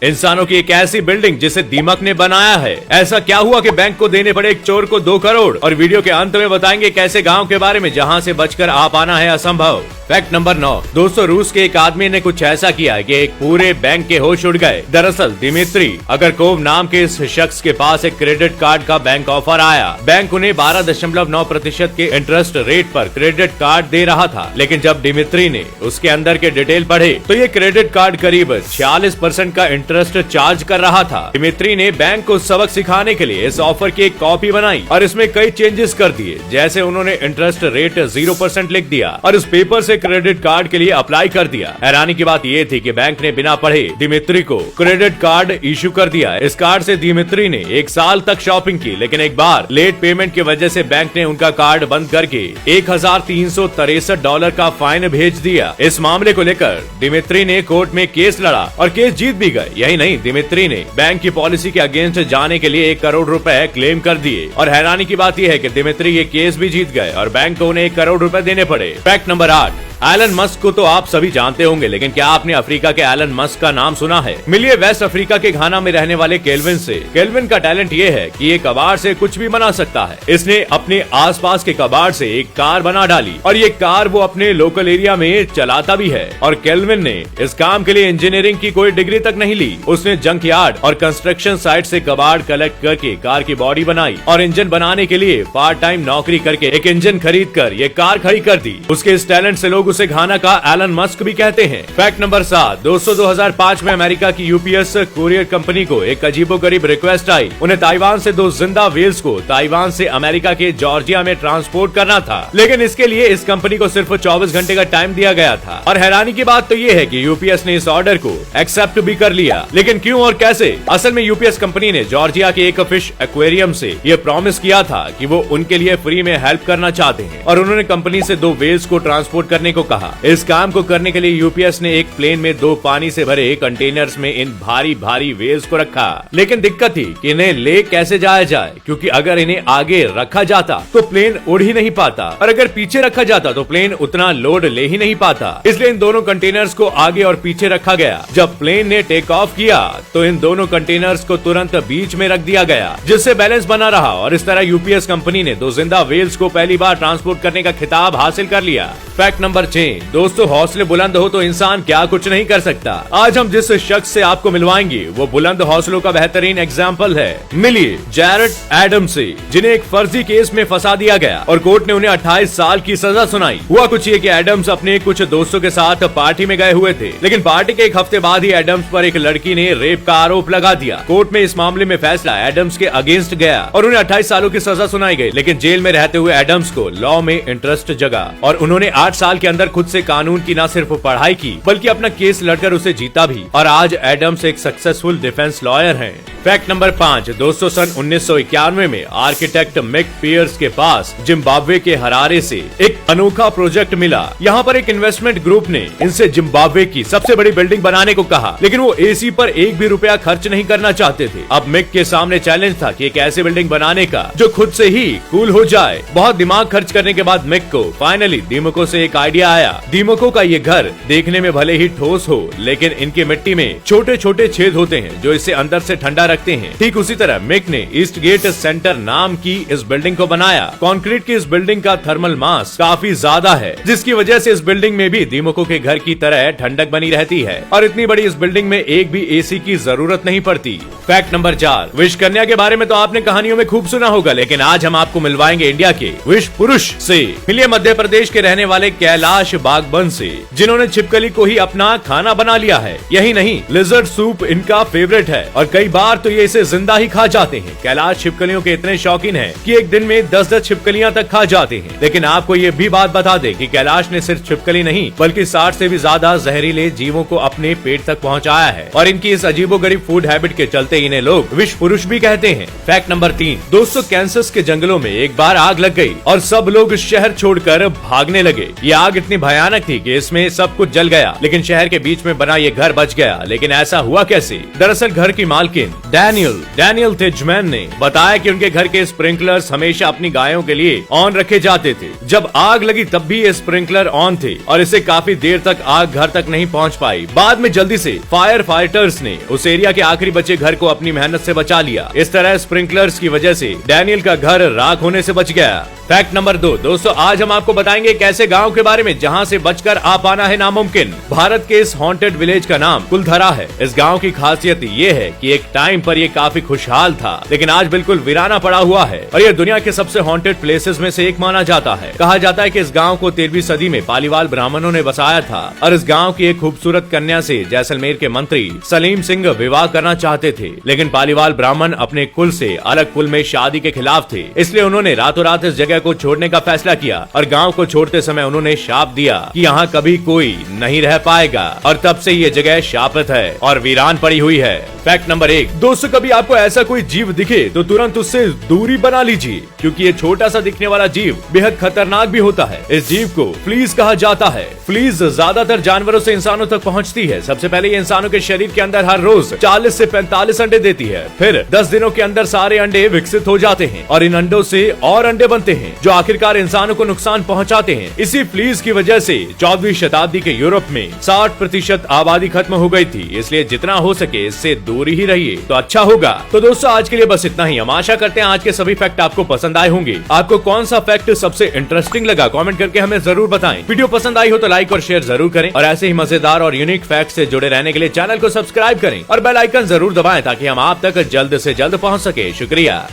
इंसानों की एक ऐसी बिल्डिंग जिसे दीमक ने बनाया है। ऐसा क्या हुआ कि बैंक को देने पड़े एक चोर को 2 करोड़। और वीडियो के अंत में बताएंगे कैसे गांव के बारे में जहां से बचकर आ पाना है असंभव। Fact number 9। दोस्तों, रूस के एक आदमी ने कुछ ऐसा किया कि एक पूरे बैंक के होश उड़ गए। दरअसल दिमित्री अगरकोव नाम के इस शख्स के पास एक क्रेडिट कार्ड का बैंक ऑफर आया। बैंक उन्हें 12.9% के इंटरेस्ट रेट पर क्रेडिट कार्ड दे रहा था, लेकिन जब दिमित्री ने उसके अंदर के डिटेल पढ़े तो ये क्रेडिट कार्ड करीब 46% का इंटरेस्ट चार्ज कर रहा था। दिमित्री ने बैंक को सबक सिखाने के लिए इस ऑफर की एक कॉपी बनाई और इसमें कई चेंजेस कर दिए। जैसे उन्होंने इंटरेस्ट रेट 0% लिख दिया और इस पेपर से क्रेडिट कार्ड के लिए अप्लाई कर दिया। हैरानी की बात यह थी कि बैंक ने बिना पढ़े दिमित्री को क्रेडिट कार्ड इशू कर दिया। इस कार्ड से दिमित्री ने 1 साल तक शॉपिंग की, लेकिन एक बार लेट पेमेंट की वजह से बैंक ने उनका कार्ड बंद करके $1,363 का फाइन भेज दिया। इस मामले को लेकर दिमित्री ने कोर्ट में केस लड़ा और केस जीत भी गए। यही नहीं, दिमित्री ने बैंक की पॉलिसी के अगेंस्ट जाने के लिए 1 करोड़ रुपए क्लेम कर दिए। और हैरानी की बात यह है कि दिमित्री ये केस भी जीत गए और बैंक को उन्हें 1 करोड़ रुपए देने पड़े। Fact number 8। एलन मस्क को तो आप सभी जानते होंगे, लेकिन क्या आपने अफ्रीका के एलन मस्क का नाम सुना है? मिलिए वेस्ट अफ्रीका के घाना में रहने वाले केल्विन से। केल्विन का टैलेंट ये है कि ये कबाड़ से कुछ भी बना सकता है। इसने अपने आसपास के कबाड़ से एक कार बना डाली और ये कार वो अपने लोकल एरिया में चलाता भी है। और केल्विन ने इस काम के लिए इंजीनियरिंग की कोई डिग्री तक नहीं ली। उसने जंक यार्ड और कंस्ट्रक्शन साइट से कबाड़ कलेक्ट करके कार की बॉडी बनाई और इंजन बनाने के लिए पार्ट टाइम नौकरी करके एक इंजन खरीद कर ये कार खड़ी कर दी। उसके इस टैलेंट से लोग उसे घाना का एलन मस्क भी कहते हैं। Fact number 7। दोस्तों, 2005 में अमेरिका की यूपीएस कुरियर कंपनी को एक अजीबोगरीब रिक्वेस्ट आई। उन्हें ताइवान से 2 जिंदा व्हेल्स को ताइवान से अमेरिका के जॉर्जिया में ट्रांसपोर्ट करना था, लेकिन इसके लिए इस कंपनी को सिर्फ 24 घंटे का टाइम दिया गया था। और हैरानी की बात तो ये है कि यूपीएस ने इस ऑर्डर को एक्सेप्ट भी कर लिया। लेकिन क्यों और कैसे? असल में यूपीएस कंपनी ने जॉर्जिया के एक फिश एक्वेरियम से ये प्रॉमिस किया था कि वो उनके लिए फ्री में हेल्प करना चाहते हैं और उन्होंने कंपनी से 2 व्हेल्स को ट्रांसपोर्ट करने को कहा। इस काम को करने के लिए यूपीएस ने एक प्लेन में 2 पानी से भरे कंटेनर्स में इन भारी भारी व्हेल्स को रखा। लेकिन दिक्कत थी कि इन्हें ले कैसे जाया जाए, क्योंकि अगर इन्हें आगे रखा जाता तो प्लेन उड़ ही नहीं पाता और अगर पीछे रखा जाता तो प्लेन उतना लोड ले ही नहीं पाता। इसलिए इन दोनों कंटेनर्स को आगे और पीछे रखा गया। जब प्लेन ने टेक ऑफ किया तो इन दोनों कंटेनर्स को तुरंत बीच में रख दिया गया, जिससे बैलेंस बना रहा और इस तरह यूपीएस कंपनी ने 2 जिंदा व्हेल्स को पहली बार ट्रांसपोर्ट करने का खिताब हासिल कर लिया। Fact number 6। दोस्तों, हौसले बुलंद हो तो इंसान क्या कुछ नहीं कर सकता। आज हम जिस शख्स से आपको मिलवाएंगे वो बुलंद हौसलों का बेहतरीन एग्जाम्पल है। मिलिए जैरेड एडम्स से, जिन्हें एक फर्जी केस में फंसा दिया गया और कोर्ट ने उन्हें 28 साल की सजा सुनाई। हुआ कुछ ये कि एडम्स अपने कुछ दोस्तों के साथ पार्टी में गए हुए थे, लेकिन पार्टी के 1 हफ्ते बाद ही एडम्स पर एक लड़की ने रेप का आरोप लगा दिया। कोर्ट में इस मामले में फैसला एडम्स के अगेंस्ट गया और उन्हें 28 सालों की सजा सुनाई गई। लेकिन जेल में रहते हुए एडम्स को लॉ में इंटरेस्ट जगा और उन्होंने 8 साल के अंदर खुद से कानून की न सिर्फ पढ़ाई की बल्कि अपना केस लड़कर उसे जीता भी। और आज एडम्स एक सक्सेसफुल डिफेंस लॉयर हैं। Fact number 5। दोस्तों, सन 1991 में आर्किटेक्ट मिक पियर्स के पास जिम्बाब्वे के हरारे से एक अनोखा प्रोजेक्ट मिला। यहाँ पर एक इन्वेस्टमेंट ग्रुप ने इनसे जिम्बाब्वे की सबसे बड़ी बिल्डिंग बनाने को कहा, लेकिन वो एसी पर 1 भी रुपया खर्च नहीं करना चाहते थे। अब मिक के सामने चैलेंज था कि एक ऐसी बिल्डिंग बनाने का जो खुद से ही कूल हो जाए। बहुत दिमाग खर्च करने के बाद मिक को फाइनली दीमको से एक आइडिया आया। दीमको का ये घर देखने में भले ही ठोस हो, लेकिन इनकी मिट्टी में छोटे छोटे छेद होते हैं जो इसे अंदर से ठंडा रखते हैं। ठीक उसी तरह मिक ने ईस्ट गेट सेंटर नाम की इस बिल्डिंग को बनाया। कंक्रीट की इस बिल्डिंग का थर्मल मास काफी ज्यादा है, जिसकी वजह से इस बिल्डिंग में भी दीमको के घर की तरह ठंडक बनी रहती है और इतनी बड़ी इस बिल्डिंग में एक भी एसी की जरूरत नहीं पड़ती। Fact number 4। विश कन्या के बारे में तो आपने कहानियों में खूब सुना होगा, लेकिन आज हम आपको मिलवाएंगे इंडिया के विश पुरुष से। मिलिए मध्य प्रदेश के रहने वाले कैलाश बागबन से, जिन्होंने छिपकली को ही अपना खाना बना लिया है। यही नहीं, लिजर्ड सूप इनका फेवरेट है और कई बार तो ये इसे जिंदा ही खा जाते हैं। कैलाश छिपकलियों के इतने शौकीन हैं कि एक दिन में 10-10 छिपकलियां तक खा जाते हैं। लेकिन आपको ये भी बात बता दे कि कैलाश ने सिर्फ छिपकली नहीं बल्कि 60 से भी ज्यादा जहरीले जीवों को अपने पेट तक पहुंचाया है और इनकी इस अजीबोगरीब फूड हैबिट के चलते इन्हें लोग विश पुरुष भी कहते हैं। Fact number 3। दोस्तों, कैंसस के जंगलों में एक बार आग लग गई और सब लोग शहर छोड़कर भागने लगे। ये आग इतनी भयानक थी कि इसमें सब कुछ जल गया, लेकिन शहर के बीच में बना ये घर बच गया। लेकिन ऐसा हुआ कैसे? दरअसल घर की मालकिन डैनियल तिजमैन ने बताया कि उनके घर के स्प्रिंकलर्स हमेशा अपनी गायों के लिए ऑन रखे जाते थे। जब आग लगी तब भी ये स्प्रिंकलर ऑन थे और इससे काफी देर तक आग घर तक नहीं पहुंच पाई। बाद में जल्दी से फायर फाइटर्स ने उस एरिया के आखिरी बचे घर को अपनी मेहनत से बचा लिया। इस तरह स्प्रिंकलर्स की वजह से डैनियल का घर राख होने से बच गया। फैक्ट नंबर 2 दोस्तों, आज हम आपको बताएंगे एक ऐसे गांव के बारे में जहां से बचकर आ पाना है नामुमकिन। भारत के इस हॉन्टेड विलेज का नाम कुलधरा है। इस गांव की खासियत ये है कि एक टाइम पर ये काफी खुशहाल था, लेकिन आज बिल्कुल वीराना पड़ा हुआ है और ये दुनिया के सबसे हॉन्टेड प्लेसेस में से एक माना जाता है। कहा जाता है कि इस गांव को 13वीं सदी में पालीवाल ब्राह्मणों ने बसाया था और इस गांव की एक खूबसूरत कन्या से जैसलमेर के मंत्री सलीम सिंह विवाह करना चाहते थे, लेकिन पालीवाल ब्राह्मण अपने कुल से अलग कुल में शादी के खिलाफ थे। इसलिए उन्होंने रातों रात इस जगह को छोड़ने का फैसला किया और गांव को छोड़ते समय उन्होंने शाप दिया कि यहाँ कभी कोई नहीं रह पाएगा और तब से ये जगह शापित है और वीरान पड़ी हुई है। फैक्ट नंबर 1 दोस्तों, कभी आपको ऐसा कोई जीव दिखे तो तुरंत उससे दूरी बना लीजिए, क्योंकि ये छोटा सा दिखने वाला जीव बेहद खतरनाक भी होता है। इस जीव को फ्लीज कहा जाता है। फ्लीज ज्यादातर जानवरों से इंसानों तक पहुंचती है। सबसे पहले ये इंसानों के शरीर के अंदर हर रोज 40 से 45 अंडे देती है। फिर 10 दिनों के अंदर सारे अंडे विकसित हो जाते हैं और इन अंडों से और अंडे बनते हैं जो आखिरकार इंसानों को नुकसान पहुंचाते हैं। इसी फ्लीज की वजह से 14वीं शताब्दी के यूरोप में 60% आबादी खत्म हो गई थी। इसलिए जितना हो सके इससे दूरी ही रहिए तो अच्छा होगा। तो दोस्तों, आज के लिए बस इतना ही। हम आशा करते हैं आज के सभी फैक्ट आपको पसंद आए होंगे। आपको कौन सा फैक्ट सबसे इंटरेस्टिंग लगा कमेंट करके हमें जरूर बताएं। वीडियो पसंद आई हो तो लाइक और शेयर जरूर करें और ऐसे ही मजेदार और यूनिक फैक्ट से जुड़े रहने के लिए चैनल को सब्सक्राइब करें और बेल आइकन जरूर दबाएं ताकि हम आप तक जल्द से जल्द पहुंच सके। शुक्रिया।